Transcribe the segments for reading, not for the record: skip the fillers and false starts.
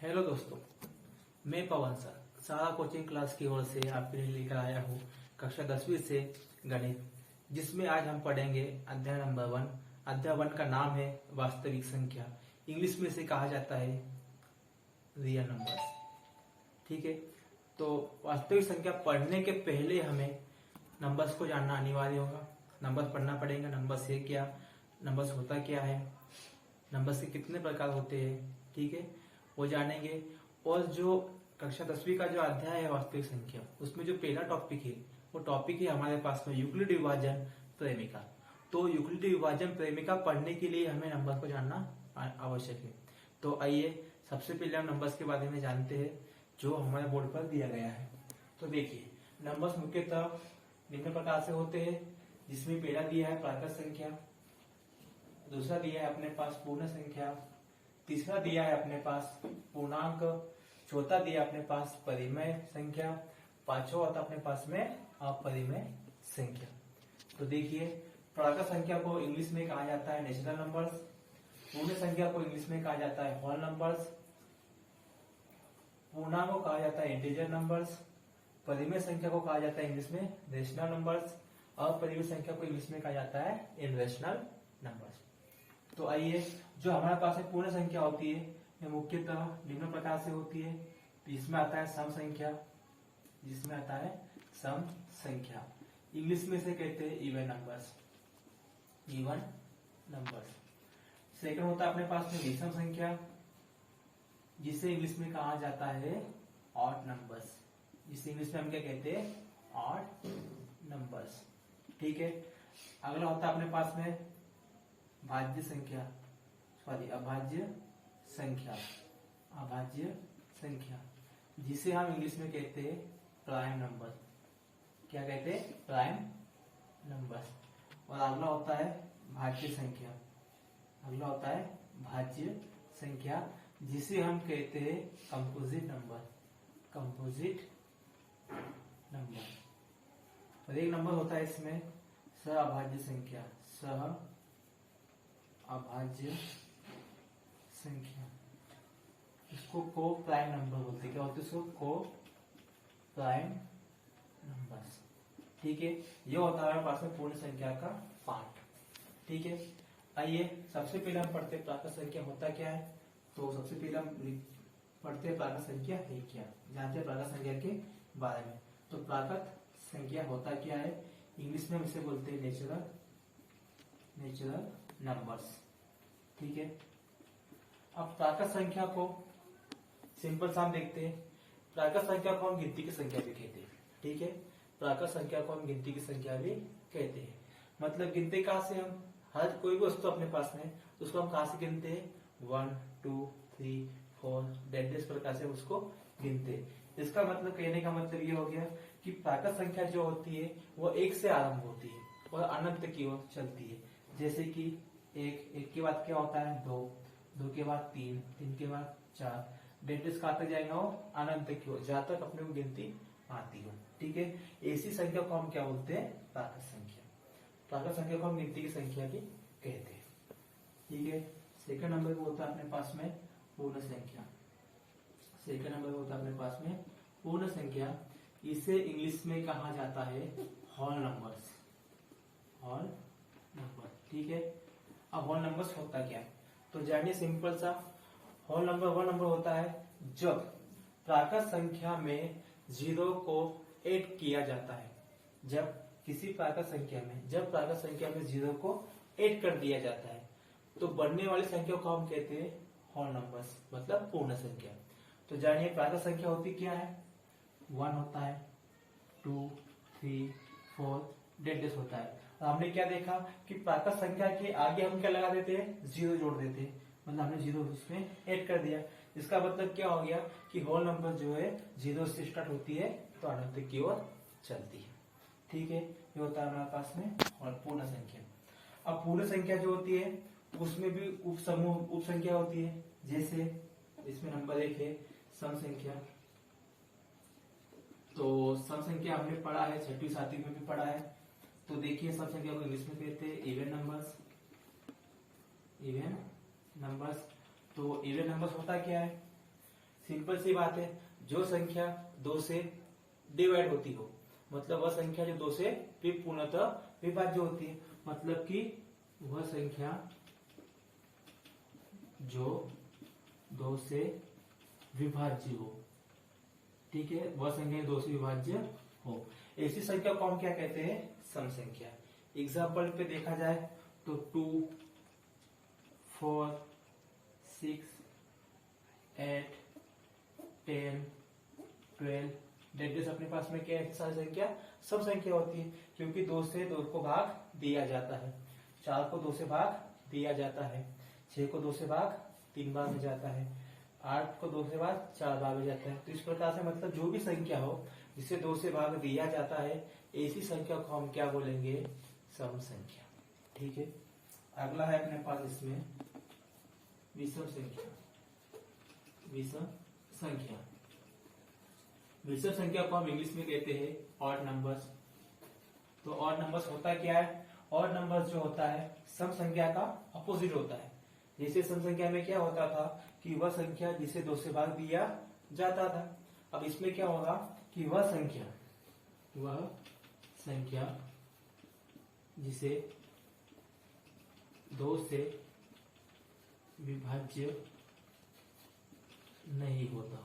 Hello दोस्तों, मैं पवन sir सारा कोचिंग क्लास की ओर से आपके लिए लेकर आया हूँ कक्षा 10वीं से गणित, जिसमें आज हम पढ़ेंगे अध्याय नंबर 1। अध्याय 1 का नाम है वास्तविक संख्या। इंग्लिश में से कहा जाता है रियल नंबर्स। ठीक है, तो वास्तविक संख्या पढ़ने के पहले हमें नंबर्स को जानना अनिवार्य होगा। नंबर्स पढ़ना पड़ेगा। नंबर्स है क्या, नंबर्स होता क्या है, नंबर्स के कितने प्रकार होते हैं, ठीक है, वो जानेंगे। और जो कक्षा 10वीं का जो अध्याय है वास्तविक संख्या, उसमें जो पहला टॉपिक है वो टॉपिक है हमारे पास में यूक्लिड विभाजन प्रेमिका। तो यूक्लिड विभाजन प्रेमिका पढ़ने के लिए हमें नंबर को जानना आवश्यक है। तो आइए सबसे पहले हम नंबर्स के बारे में जानते हैं जो हमारे बोर्ड पर दिया गया है। तो देखिए, नंबर्स मुख्यतः निम्न प्रकार से होते हैं, जिसमें पहला दिया है प्राकृत संख्या, दूसरा दिया है अपने पास पूर्ण संख्या, तीसरा दिया है अपने पास पूर्णांक, चौथा दिया अपने पास परिमेय संख्या, पांचवा होता अपने पास में अपरिमेय संख्या। तो देखिए, प्राकृत संख्या को इंग्लिश में कहा जाता है नेचुरल नंबर्स, पूर्ण संख्या को इंग्लिश में कहा जाता है होल नंबर्स, पूर्णांक को कहा जाता है इंटीजर नंबर्स, परिमेय संख्या को कहा जाता है इंग्लिश में रेशनल नंबर्स, अपरिमेय संख्या को इंग्लिश में कहा जाता है इनरेशनल नंबर्स। तो आइए, जो हमारे पास में पूर्ण संख्या होती है ये मुख्यतः निम्न प्रकार से होती है। इसमें आता है सम संख्या, जिसमें आता है सम संख्या, इंग्लिश में से कहते हैं even numbers, even numbers. Second होता है अपने पास में विषम संख्या, जिसे इंग्लिश में कहा जाता है ऑड नंबर्स, जिसे इंग्लिश में हम क्या कहते हैं ऑड नंबर्स। ठीक है, अगला होता है अपने पास में भाज्य संख्या, अभाज्य संख्या, अभाज्य संख्या, जिसे हम इंग्लिश में कहते हैं प्राइम नंबर। क्या कहते हैं? Prime number. और अगला होता है भाज्य संख्या, अगला होता है भाज्य संख्या, जिसे हम कहते हैं कंपोजिट नंबर, कंपोजिट नंबर। और एक नंबर होता है इसमें सहअभाज्य संख्या, सह अभाज्य संख्या, इसको को प्राइम नंबर बोलते हैं। क्या होते हैं इसको? को प्राइम नंबर्स। ठीक है, ये होता है हमारे पास में पूर्ण संख्या का पार्ट। ठीक है, आइए सबसे पहले हम पढ़ते हैं प्राकृत संख्या होता क्या है। तो सबसे पहले हम पढ़ते हैं प्राकृत संख्या है क्या, जानते हैं प्राकृत संख्या के बारे में। तो प्राकृत संख्या होता क्या है, इंग्लिश में हम इसे बोलते हैं नेचुरल नंबर्स। ठीक है, अब प्राकृत संख्या को सिंपल सा हम देखते हैं। प्राकृत संख्या को हम गिनती की संख्या भी कहते हैं। ठीक है, प्राकृत संख्या को हम गिनती की संख्या भी कहते हैं। मतलब गिनते कहां से, हम हर कोई भी वस्तु अपने पास में उसको हम कहां से गिनते हैं, 1 2 3 4 डेढ़ प्रकार से उसको गिनते हैं। इसका मतलब, कहने का मतलब ये हो गया कि प्राकृत संख्या जो होती है वो 1 से आरंभ होती है और अनंत की ओर चलती है। जैसे कि एक के बाद क्या होता है 2, 2 के बाद 3, 3 के बाद 4, डेढ़ कहां तक जाएगा वो अनंत की ओर, जहां तक अपने को गिनती आती हो। ठीक है, ऐसी संख्या को हम क्या बोलते हैं, प्राकृत संख्या। प्राकृत संख्या को हम गिनती की संख्या भी कहते हैं। ठीक है, सेकंड नंबर को होता है अपने पास में पूर्ण संख्या। सेकंड नंबर होता है अपने पास में पूर्ण संख्या, इसे इंग्लिश में कहा जाता है होल नंबर्स, होल नंबर। ठीक है, अब होल नंबर्स होता क्या है तो जानिए सिंपल सा। होल नंबर वो नंबर होता है जब प्राकृत संख्या में 0 को ऐड किया जाता है। जब किसी प्राकृत संख्या में, जब प्राकृत संख्या में 0 को ऐड कर दिया जाता है तो बनने वाली संख्या को हम कहते हैं होल नंबर्स, मतलब पूर्ण संख्या। तो जानिए प्राकृत संख्या होती क्या है, 1 होता है, 2 3 4 डेढ़ होता है। और हमने क्या देखा कि प्राकृत संख्या के आगे हम क्या लगा देते हैं, 0 जोड़ देते हैं, मतलब हमने 0 उसमें ऐड कर दिया। इसका मतलब क्या हो गया कि होल नंबर जो है 0 से स्टार्ट होती है तो अनंत की ओर चलती है। ठीक है, ये होता है हमारे पास में और पूर्ण संख्या। अब पूर्ण संख्या जो होती है उसमें भी उप समूह उप संख्या होती है। जैसे इसमें नंबर 1 है सम संख्या। तो सम संख्या हमने पढ़ा है, 6वीं 7वीं में भी पढ़ा है। तो देखिए, सम संख्या को इंग्लिश में कहते हैं इवन नंबर्स, इवन नंबर्स। तो इवन नंबर्स होता क्या है, सिंपल सी बात है, जो संख्या 2 से डिवाइड होती हो, मतलब वह संख्या जो 2 से पूर्णतः विभाज्य होती है, मतलब कि वह संख्या जो 2 से विभाज्य हो, ठीक है, वह संख्या 2 से विभाज्य हो, ऐसी संख्या को हम क्या कहते हैं, सम संख्या। एग्जाम्पल पे देखा जाए तो 2, 4, 6, 8, 10, 12 डेट अपने पास में क्या है, सारी संख्या सम संख्या होती है, क्योंकि 2 से 2 को भाग दिया जाता है, 4 को 2 से भाग दिया जाता है, 6 को 2 से भाग 3 बार में जाता है, 8 को 2 से भाग 4 बार में जाता है। तो इस प्रकार से मतलब जो भी संख्या हो जिसे 2 से भाग दिया जाता है, ऐसी संख्या को हम क्या बोलेंगे, सम संख्या। ठीक है, अगला है अपने पास इसमें विषम संख्या। विषम संख्या, विषम संख्या को हम इंग्लिश में कहते हैं ऑड नंबर्स। तो ऑड नंबर्स होता क्या है, ऑड नंबर्स जो होता है सम संख्या का अपोजिट होता है। जैसे सम संख्या में क्या होता था कि वह संख्या जिसे 2 से भाग दिया जाता था, अब इसमें क्या होगा कि वह संख्या जिसे 2 से विभाज्य नहीं होता,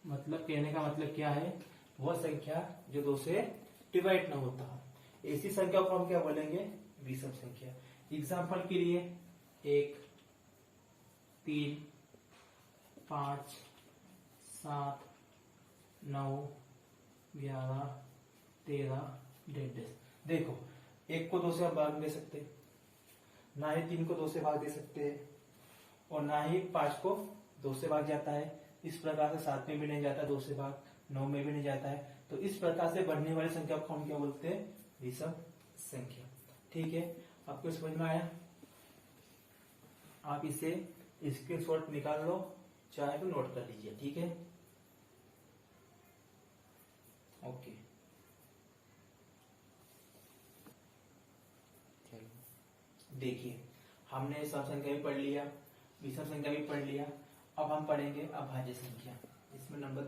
मतलब कहने का मतलब क्या है, वह संख्या जो 2 से डिवाइड न होता, ऐसी संख्या को हम क्या बोलेंगे, विषम संख्या। एग्जाम्पल के लिए 1, 3, 5, 7, 9, 11, 13 डेढ़। देखो 1 को 2 से आप भाग दे सकते, ना ही 3 को 2 से भाग दे सकते हैं, और ना ही 5 को 2 से भाग जाता है। इस प्रकार से 7 में भी नहीं जाता 2 से भाग, 9 में भी नहीं जाता है। तो इस प्रकार से बढ़ने वाली संख्या को हम क्या बोलते हैं, विषम संख्या। ठीक है, आपको समझ में आया? आप इसे स्क्रीनशॉट निकाल लो, चाहे तो नोट कर लीजिए। ठीक है, ओके। देखिए हमने सम संख्या भी पढ़ लिया, विषम संख्या भी पढ़ लिया, अब हम पढ़ेंगे अभाज्य संख्या। इसमें नंबर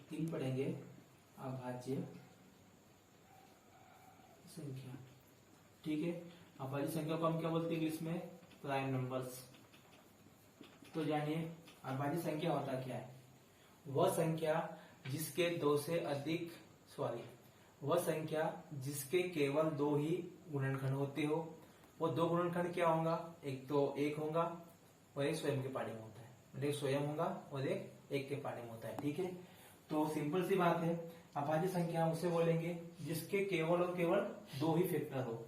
3 पढ़ेंगे, अभाज्य संख्या। ठीक है, अभाज्य संख्या को हम क्या बोलते हैं इंग्लिश में, प्राइम नंबर्स। तो जानिए अभाज्य संख्या होता क्या है, वह संख्या जिसके 2 से अधिक वह संख्या जिसके केवल 2 ही गुणनखंड होते हो। वो 2 गुणनखंड क्या होगा, एक तो 1 होगा और एक स्वयं के पाड़े में होता है, एक स्वयं होगा और एक के पाड़े में होता है। ठीक है, तो सिंपल सी बात है, अभाज्य संख्या उसे बोलेंगे जिसके केवल और केवल 2 ही फैक्टर हो।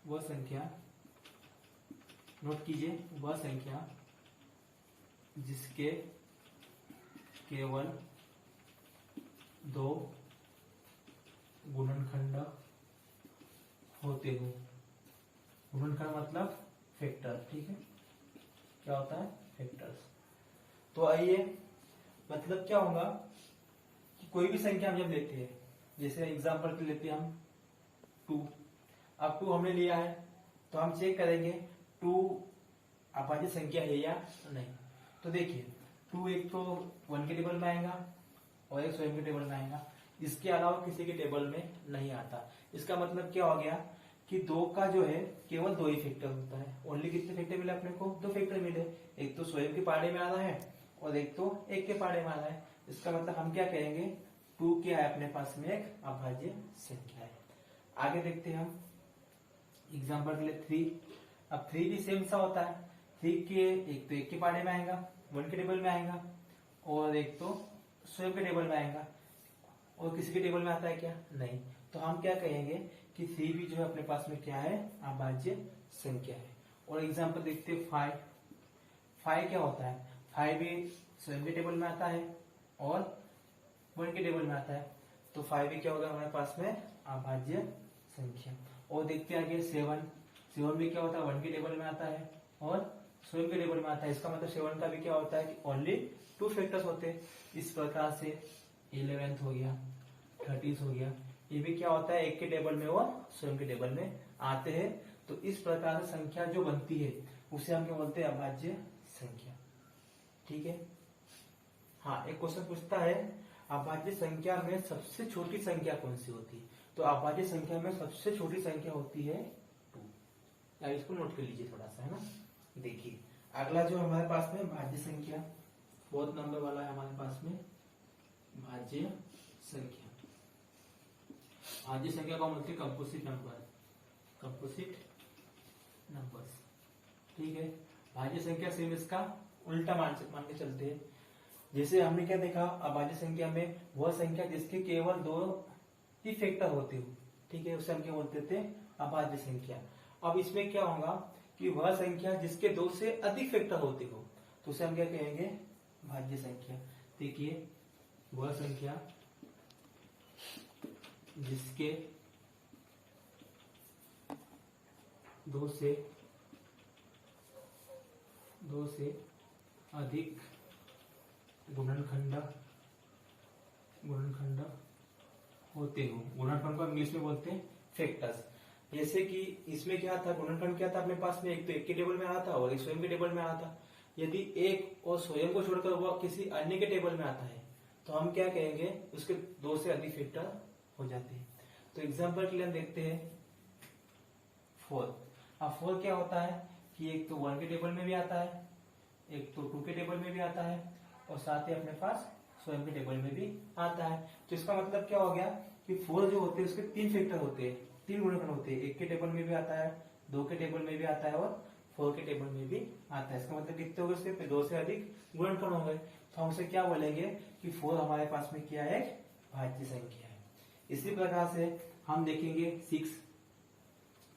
वह संख्या, नोट कीजिए, वह संख्या जिसके केवल 2 गुणनखंड होते हो। गुणनखंड मतलब फैक्टर। ठीक है, क्या होता है, फैक्टर्स। तो आइए, मतलब क्या होगा कि कोई भी संख्या हम जब लेते हैं, जैसे एग्जांपल के लेते हैं हम 2। अब 2 हमने लिया है तो हम चेक करेंगे 2 अभाज्य संख्या है या नहीं। तो देखिए 2 एक तो 1 के टेबल में आएगा और एक स्वयं के टेबल में आएगा, इसके अलावा किसी के टेबल में नहीं आता। इसका मतलब क्या हो गया कि 2 का जो है केवल 2 ही फैक्टर होता है। ओनली कितने फैक्टर मिले अपने को, 2 फैक्टर मिले, एक तो स्वयं के पाड़े में आ रहा है और एक तो 1 के पाड़े में आ रहा है। इसका मतलब हम क्या कहेंगे, 2 क्या है अपने पास में, एक अभाज्य संख्या है। आगे देखते हैं हम, एग्जाम्पल के लिए 3। अब 3 भी सेम सा होता है, 3 के एक तो 1 के पाड़े में आएगा, 1 के टेबल में आएगा और एक तो स्वयं के टेबल में आएगा, और किसी के टेबल में आता है क्या, नहीं। तो हम क्या कहेंगे कि 3 भी जो है अपने पास में क्या है, अभाज्य संख्या है। और एग्जांपल देखते हैं 5। 5 क्या होता है, 5 भी स्वयं के टेबल में आता है और 1 के टेबल में आता है। तो 5 भी क्या होगा हमारे पास में, अभाज्य संख्या। और देखते हैं आगे 7। 7 भी क्या होता है, 1 के टेबल में आता है और स्वयं के टेबल में आता है। इसका मतलब 7 का भी क्या होता है कि ओनली 2 फैक्टर्स होते हैं। इस प्रकार से 11th हो गया, 30th हो गया, ये भी क्या होता है, 1 के टेबल में और स्वयं के टेबल में आते हैं। तो इस प्रकार से संख्या जो बनती है उसे हम क्या बोलते हैं, अभाज्य संख्या। ठीक है, हाँ, एक क्वेश्चन पूछता है अभाज्य संख्या में सबसे छोटी संख्या कौन सी होती है। तो अभाज्य संख्या में सबसे छोटी संख्या होती है 2। या इसको नोट कर लीजिए थोड़ा सा, है ना। देखिए अगला जो हमारे पास में भाज्य संख्या 4 नंबर वाला है हमारे पास में भाज्य संख्या। भाज्य संख्या को बोलते हैं कंपोजिट नंबर, कंपोजिट नंबर्स। ठीक है, भाज्य संख्या सेम इसका उल्टा मान के चलते हैं। जैसे हमने क्या देखा, अभाज्य संख्या में वह संख्या जिसके केवल 2 ही फैक्टर होते हो। ठीक है, उसे हम क्या बोलते थे, अभाज्य संख्या। अब इसमें क्या होगा कि वह संख्या जिसके 2 से अधिक फैक्टर होते हो, तो उसे हम क्या कहेंगे, भाज्य संख्या। देखिए वह संख्या जिसके 2 से अधिक गुणनखंड होते हो। गुणनखंड को इंग्लिश में बोलते हैं फैक्टर्स। जैसे कि इसमें क्या था, गुणनखंड क्या था अपने पास में, एक तो एक के टेबल में आ था और एक स्वयं के टेबल में आ था। यदि एक और स्वयं को छोड़कर वह किसी अन्य के टेबल में आता है तो हम क्या कहेंगे, उसके 2 से अधिक फैक्टर हो जाते हैं। तो एग्जाम्पल के लिए हम देखते हैं 4। अब 4 क्या होता है कि एक तो 1 के टेबल में भी आता है, एक तो 2 के टेबल में भी आता है और साथ ही अपने पास स्वयं के टेबल में भी आता है। तो इसका मतलब क्या हो गया कि 4 जो होते हैं उसके 3 फैक्टर होते हैं, 3 गुणनखंड होते हैं। 1 के टेबल में भी आता है, 2 के टेबल में भी आता है और 4 के टेबल में भी आता है। इसका मतलब कितने हो गए, उसके 2 से अधिक गुणनखंड हो गए। तो हम उसे क्या बोलेंगे कि 4 हमारे पास में क्या है, भाज्य संख्या है। इसी प्रकार से हम देखेंगे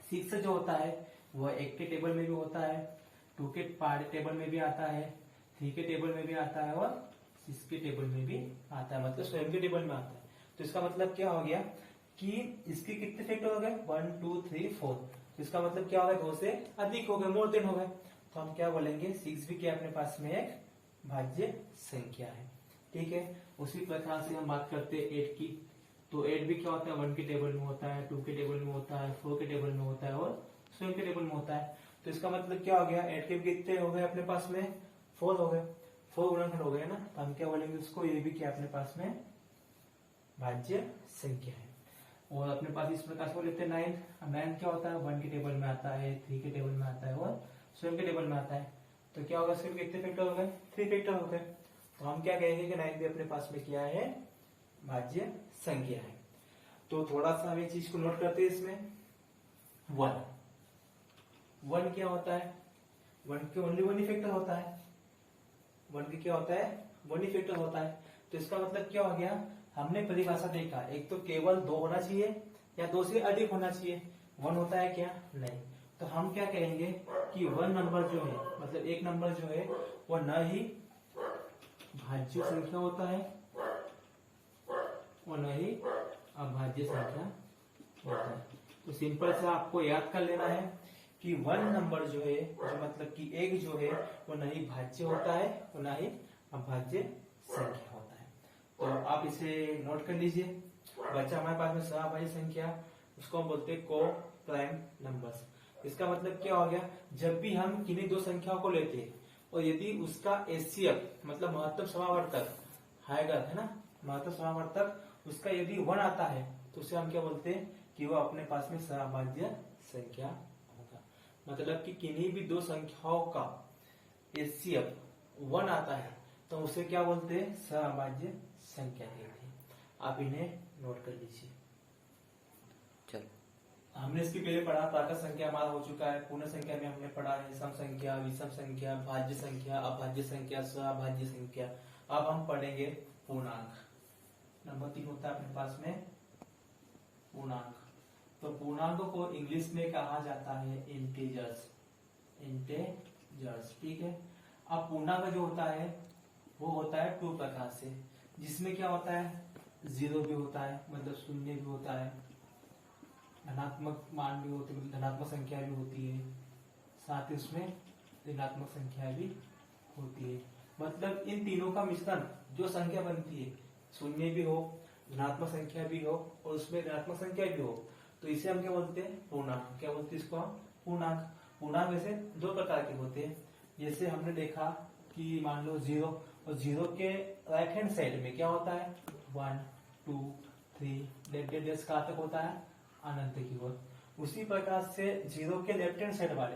6 जो होता है वह 1 के टेबल में भी होता है, 2 के टेबल में भी आता है, 3 के टेबल में भी आता है और 6 के टेबल में भी आता है, मतलब स्वयं के टेबल में आता है। तो इसका मतलब क्या हो गया कि इसके कितने फैक्टर हो गए, 1 2 3 4। तो इसका मतलब क्या हो गया, 2 से अधिक हो गए, मोर देन हो गए। तो हम क्या बोलेंगे, 6 भी क्या अपने पास में एक भाज्य संख्या है। ठीक है, उसी प्रकार से हम बात करते हैं 8 की। तो 8 भी क्या होता है, 1 के टेबल में होता है, 2 के टेबल में होता है, 4 के टेबल में होता है और स्वयं के टेबल में होता है। तो इसका मतलब क्या हो गया, 8 के कितने हो गए अपने पास में, 4 हो गए, 4 गुणनखंड हो गए ना। तो हम क्या बोलेंगे उसको, ये भी क्या अपने पास में भाज्य संख्या है। और अपने पास इस प्रकार से लेते हैं 9। 9 क्या होता है, 1 के टेबल में आता है, 3 के टेबल में आता है और स्वयं के टेबल में आता है। तो क्या होगा, सिर्फ कितने फैक्टर हो गए, 3 फैक्टर हो गए। तो हम क्या कहेंगे कि 9 भी अपने पास में क्या है, भाज्य संख्या है। तो थोड़ा सा हम ये चीज को नोट करते हैं इसमें। 1 क्या होता है, 1 के ओनली 1 ही फैक्टर होता है। 1 के क्या होता है, 1 ही फैक्टर होता है। तो इसका मतलब क्या हो गया, हमने परिभाषा देखा, एक तो केवल 2 होना चाहिए या 2 से अधिक होना चाहिए। 1 होता है क्या, नहीं। तो हम क्या कहेंगे कि 1 नंबर जो है, मतलब एक नंबर जो है वो न ही भाज्य संख्या होता है और न ही अभाज्य संख्या होता है। तो सिंपल से आपको याद कर लेना है कि 1 नंबर जो है, जो मतलब कि एक जो है वो न ही भाज्य होता है और न ही अभाज्य संख्या होता है। तो आप इसे नोट कर लीजिए। बच्चा हमारे पास में सभाज्य संख्या, उसको हम बोलते हैं को प्राइम नंबर्स। इसका मतलब क्या हो गया, जब भी हम किन्हीं 2 संख्याओं को लेते हैं और यदि उसका एचसीएफ मतलब महत्तम समावर्तक हाइगर है ना, महत्तम समावर्तक उसका यदि 1 आता है तो उसे हम क्या बोलते हैं कि वो अपने पास में सभाज्य संख्या होगा। मतलब कि किन्हीं भी 2 संख्याओं का एचसीएफ 1 आता है तो उसे क्या बोलते हैं, सभाज्य संख्या कहते हैं। आप इन्हें नोट कर लीजिए। हमने इसके पहले पढ़ा, प्राकृत संख्या हमारा हो चुका है। पूर्ण संख्या में हमने पढ़ा है सम संख्या, विषम संख्या, भाज्य संख्या, अभाज्य संख्या, सभाज्य संख्या। अब हम पढ़ेंगे पूर्णांक। नंबर 3 होता है अपने पास में पूर्णांक। तो पूर्णांक को इंग्लिश में कहा जाता है इंटीजर्स, इंटीजर्स। ठीक है, अब पूर्णांक जो होता है वो होता है 2 प्रकार से, जिसमें क्या होता है, 0 भी होता है मतलब शून्य भी होता है, धनात्मक मान भी होते हैं, धनात्मक संख्या भी होती है, साथ ही उसमें ऋणात्मक संख्या भी होती है। मतलब इन तीनों का मिश्रण जो संख्या बनती है, शून्य भी हो, धनात्मक संख्या भी हो और उसमें ऋणात्मक संख्या भी हो, तो इसे हम क्या बोलते हैं, पूर्णांक। क्या बोलते हैं इसको हम, पूर्णांक। पूर्णांक वैसे 2 प्रकार के होते हैं। जैसे हमने देखा कि मान लो 0 और 0 के राइट हैंड साइड में क्या होता है 1 2 3 डेस कहाँ तक होता है अनंत की ओर। उसी प्रकार से 0 के लेफ्ट हैंड साइड वाले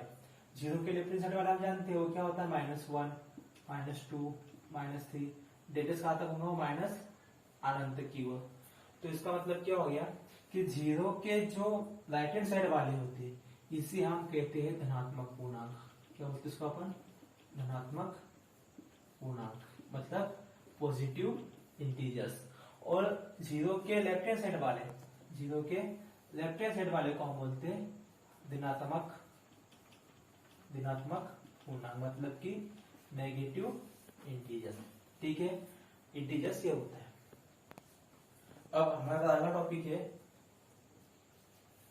आप जानते हो क्या होता है -1 -2 -3 डेस कहाँ तक होगा माइनस अनंत की ओर। तो इसका मतलब क्या हो गया कि 0 के जो राइट हैंड साइड वाले होते हैं इसी हम कहते हैं धनात्मक पूर्णांक। क्या बोलते हैं इसको अपन धनात्मक पूर्णांक मतलब पॉजिटिव इंटीजर्स। और 0 के लेफ्ट हैंड साइड वाले को हम बोलते हैं ऋणात्मक पूर्णांक मतलब कि नेगेटिव इंटीजर्स। ठीक है, इंटीजर्स ये होता है। अब हमारा अगला टॉपिक है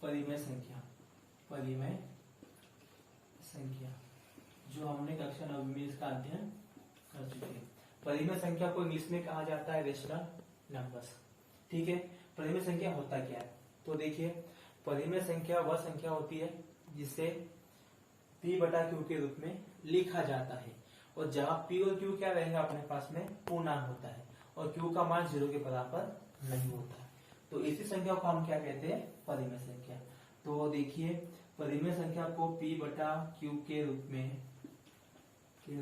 परिमेय संख्या जो हमने कक्षा 9 में इसका अध्ययन कर चुके हैं। परिमेय संख्या को इंग्लिश में कहा जाता है रेशनल नंबर्स। ठीक है, परिमेय संख्या होता क्या है तो देखिए, परिमेय संख्या वह संख्या होती है जिसे p/q के रूप में लिखा जाता है और जहां p और q क्या रहेगा अपने पास में पूर्णांक होता है और q का मान 0 के बराबर नहीं होता है। तो इसी संख्या को हम क्या कहते हैं परिमेय संख्या। तो देखिए, परिमेय संख्या को p/q के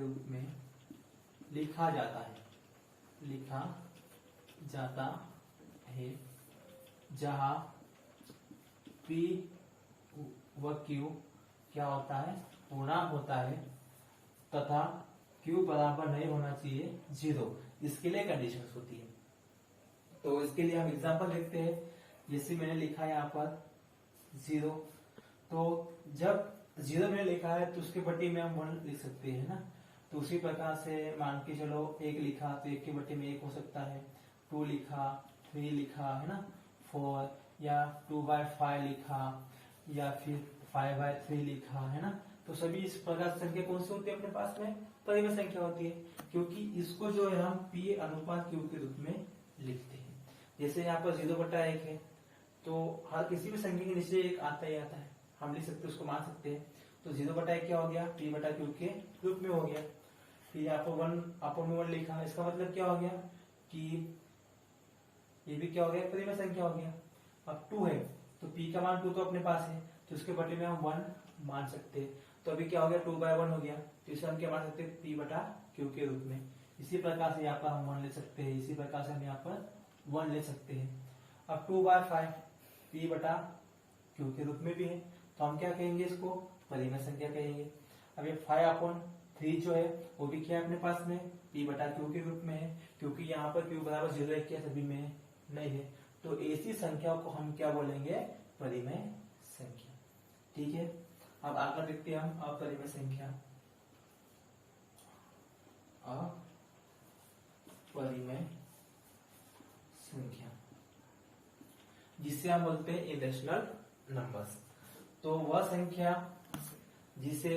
रूप में लिखा जाता है जहां p व q क्या होता है पूर्णांक होता है तथा q बराबर नहीं होना चाहिए 0। इसके लिए कंडीशंस होती है। तो इसके लिए हम एग्जांपल देखते हैं। जैसे मैंने लिखा है यहाँ पर 0, तो जब 0 मैंने लिखा है तो उसके बट्टी में हम 1 लिख सकते हैं ना। तो उसी प्रकार से मान के चलो 1 लिखा तो 1 के बट्टी में 1 हो सकता है, 2 लिखा, 3 लिखा है ना, 4 या 2/5 लिखा या फिर 5/3 लिखा है ना। तो सभी इस प्रकार संख्या कौन सी होती है अपने पास में परिमेय संख्या होती है, क्योंकि इसको जो है हम p अनुपात q के रूप में लिखते हैं। जैसे यहाँ पर 0/1 है तो हर किसी भी संख्या के नीचे 1 आता ही आता है, हम लिख सकते हैं, उसको मान सकते हैं। तो 0/1 क्या हो गया p/q के रूप में हो गया। फिर यहाँ पर 1/1 लिखा, इसका मतलब क्या हो गया कि ये भी क्या हो गया परिमेय संख्या हो गया। अब 2 है तो p का मान 2 तो अपने पास है तो इसके बटे में हम 1 मान सकते हैं। तो अभी क्या हो गया 2/1 हो गया, तो इसे हम क्या मान सकते हैं p/q के रूप में। इसी प्रकार से यहाँ पर हम 1 ले सकते हैं, इसी प्रकार से हम यहाँ पर 1 ले सकते हैं। अब 2/5 p/q के रूप में भी है तो हम क्या कहेंगे इसको परिमेय संख्या कहेंगे। अब ये 5/3 जो है वो भी क्या है अपने पास में p/q के रूप में है, क्योंकि यहाँ पर q बराबर 0 क्या सभी में नहीं है। तो ऐसी संख्या को हम क्या बोलेंगे परिमेय संख्या। ठीक है, अब आगे देखते हैं हम अपरिमेय संख्या। अपरिमेय संख्या जिसे हम बोलते हैं इरेशनल नंबर्स। तो वह संख्या जिसे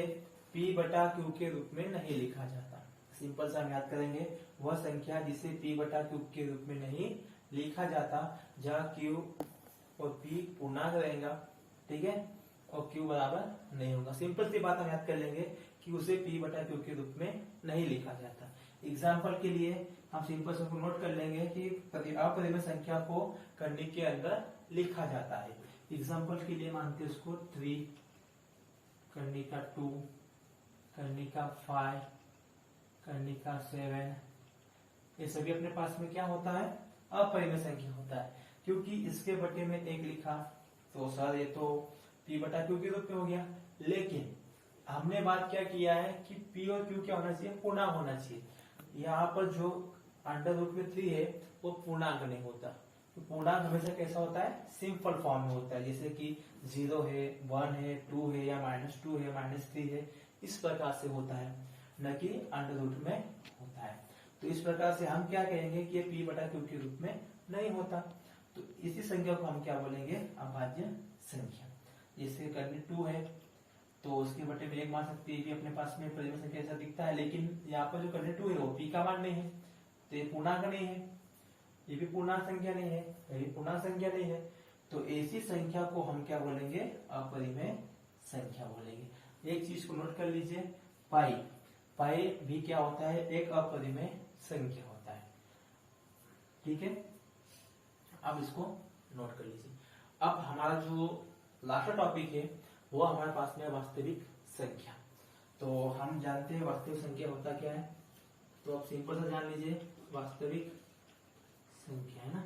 p/q के रूप में नहीं लिखा जाता। सिंपल से हम याद करेंगे, वह संख्या जिसे p/q के रूप में नहीं लिखा जाता जहाँ q और p पूर्णांक रहेगा, ठीक है, और q बराबर नहीं होगा। सिंपल सी बात हम याद कर लेंगे कि उसे p/q के रूप में नहीं लिखा जाता। एग्जाम्पल के लिए हम सिंपल से नोट कर लेंगे कि अपरिमेय संख्या को करने के अंदर लिखा जाता है। एग्जाम्पल के लिए मानते हैं उसको 3, करने का 2, करने का 5, करने का 7, ये सभी अपने पास में क्या होता है अपरिमेय संख्या होता है। क्योंकि इसके बटे में 1 लिखा तो सर ये तो p/q के रूप में हो गया, लेकिन हमने बात क्या किया है कि p और q क्या होना चाहिए पूर्णांक होना चाहिए। यहाँ पर जो √3 है वो पूर्णांक नहीं होता। तो पूर्णांक हमेशा कैसा होता है सिंपल फॉर्म में होता है, जैसे कि 0 है, 1 है, 2 है या -2 है, -3 है, इस प्रकार से होता है, न कि √रूट में होता है। तो इस प्रकार से हम क्या कहेंगे कि ये p/q के रूप में नहीं होता। तो इसी संख्या को हम क्या बोलेंगे अभाज्य संख्या। जैसे करनी 2 है तो उसके बटे में 1 मान सकते हैं, अपने पास में परिमेय संख्या ऐसा दिखता है, लेकिन यहाँ पर जो करनी 2 है वो p का मान नहीं है, तो ये पूर्णांक नहीं है, ये भी पूर्णांक संख्या नहीं है, ये भी पूर्णांक संख्या नहीं है। तो ऐसी संख्या को हम क्या बोलेंगे अपरिमेय संख्या बोलेंगे। एक चीज को नोट कर लीजिए, पाई भी क्या होता है एक अपरिमेय संख्या होता है। ठीक है, अब इसको नोट कर लीजिए। अब हमारा जो लास्ट टॉपिक है वो हमारे पास में वास्तविक संख्या। तो हम जानते हैं वास्तविक संख्या होता क्या है, तो आप सिंपल सा जान लीजिए, वास्तविक संख्या है ना,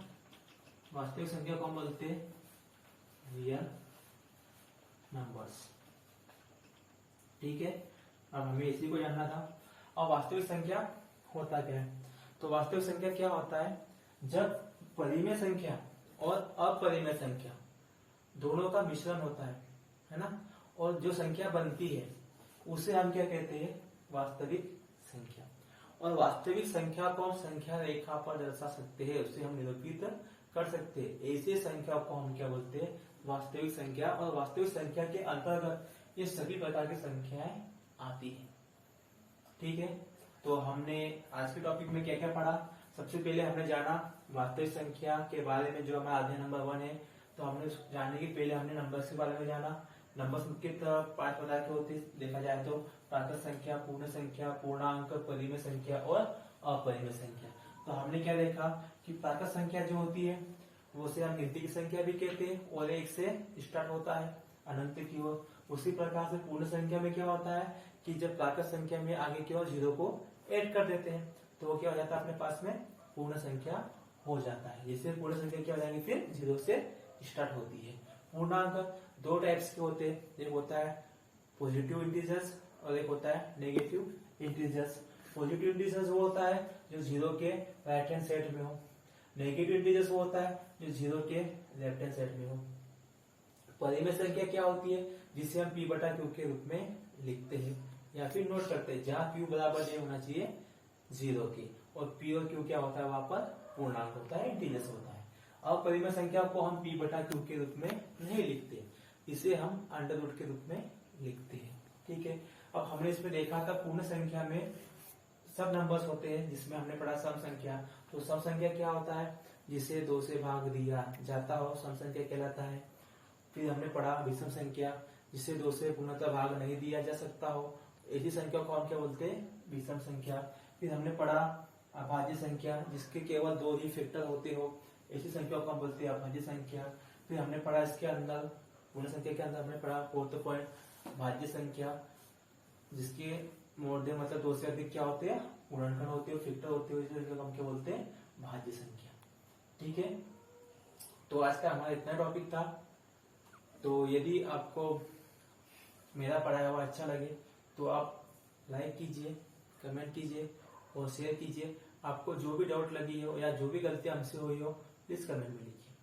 वास्तविक संख्या को हम बोलते हैं रियल नंबर्स। ठीक है, अब हमें इसी को जानना था। अब वास्तविक संख्या होता क्या है, तो वास्तविक संख्या क्या होता है, जब परिमेय संख्या और अपरिमेय संख्या दोनों का मिश्रण होता है ना, और जो संख्या बनती है उसे हम क्या कहते हैं, वास्तविक संख्या। और वास्तविक संख्या को हम संख्या रेखा पर दर्शा सकते हैं, उसे हम निरूपित कर सकते हैं। ऐसे संख्या को हम क्या बोलते हैं, वास्तविक संख्या। और वास्तविक संख्या के अंतर्गत ये सभी प्रकार की संख्याएं आती है। ठीक है, तो हमने आज के टॉपिक में क्या क्या पढ़ा, सबसे पहले हमने जाना वास्तविक संख्या के बारे में, जो हमारा अध्याय नंबर 1 है। तो हमने जानने के पहले हमने नंबर्स के बारे में जाना। नंबर्स के 5 प्रकार के होते हैं, देखा जाए तो प्राकृत संख्या, पूर्ण संख्या, पूर्णांक, परिमेय संख्या और अपरिमेय संख्या। तो हमने क्या देखा कि प्राकृत संख्या जो होती है वो से हम गिनती की संख्या भी कहते हैं, और 1 से स्टार्ट होता है अनंत की ओर। उसी प्रकार से पूर्ण संख्या में क्या होता है कि जब प्राकृत संख्या में आगे की ओर 0 को ऐड कर देते हैं तो वो क्या हो जाता है, अपने पास में पूर्ण संख्या हो जाता है। जैसे पूर्ण संख्या क्या हो जाएगी, फिर 0 से स्टार्ट होती है। पूर्णांक 2 टाइप्स के होते हैं, एक होता है पॉजिटिव इंटीजर्स और एक होता है नेगेटिव इंटीजर्स। पॉजिटिव इंटीजर्स वो होता है जो 0 के राइट हैंड साइड में हो, नेगेटिव इंटीजर्स वो होता है जो 0 के लेफ्ट हैंड साइड में हो। परिमेय संख्या क्या होती है, जिसे हम p बटा q के रूप में लिखते हैं या फिर नोट करते हैं, जहाँ q बराबर नहीं होना चाहिए 0 के, और p और q क्या होता है, वहां पर पूर्णांक होता है, इंटीजर्स होता है। अब परिमेय संख्या को हम p बटा q के रूप में नहीं लिखते, इसे हम अंडर रूट के रूप में लिखते हैं। ठीक है, अब हमने इसमें देखा था पूर्ण संख्या में सब नंबर्स होते हैं, जिसमें हमने पढ़ा सम संख्या। तो सम संख्या क्या होता है, जिसे 2 से भाग दिया जाता हो सम संख्या कहलाता है। फिर हमने पढ़ा विषम संख्या, जिसे 2 से पूर्णतः भाग नहीं दिया जा सकता हो, ऐसी संख्या को हम क्या बोलते हैं, विषम संख्या। फिर हमने पढ़ा अभाज्य संख्या, जिसके केवल 2 ही फैक्टर होते हो, ऐसी संख्या को हम बोलते हैं अभाज्य संख्या। फिर हमने पढ़ा इसके अंदर पूर्ण संख्या के अंदर हमने पढ़ा 4th पॉइंट भाज्य संख्या, जिसके मोड मतलब 2 से अधिक क्या होते हैं, पूर्णांकन होते हैं, फैक्टर होते हैं, इस संख्या को हम क्या बोलते हैं, भाज्य संख्या। ठीक है, तो आज का हमारा इतना टॉपिक था। तो यदि आपको मेरा पढ़ाया हुआ अच्छा लगे तो आप लाइक कीजिए, कमेंट कीजिए और शेयर कीजिए। आपको जो भी डाउट लगी हो या जो भी गलती हमसे हुई हो प्लीज कमेंट में लिखिए।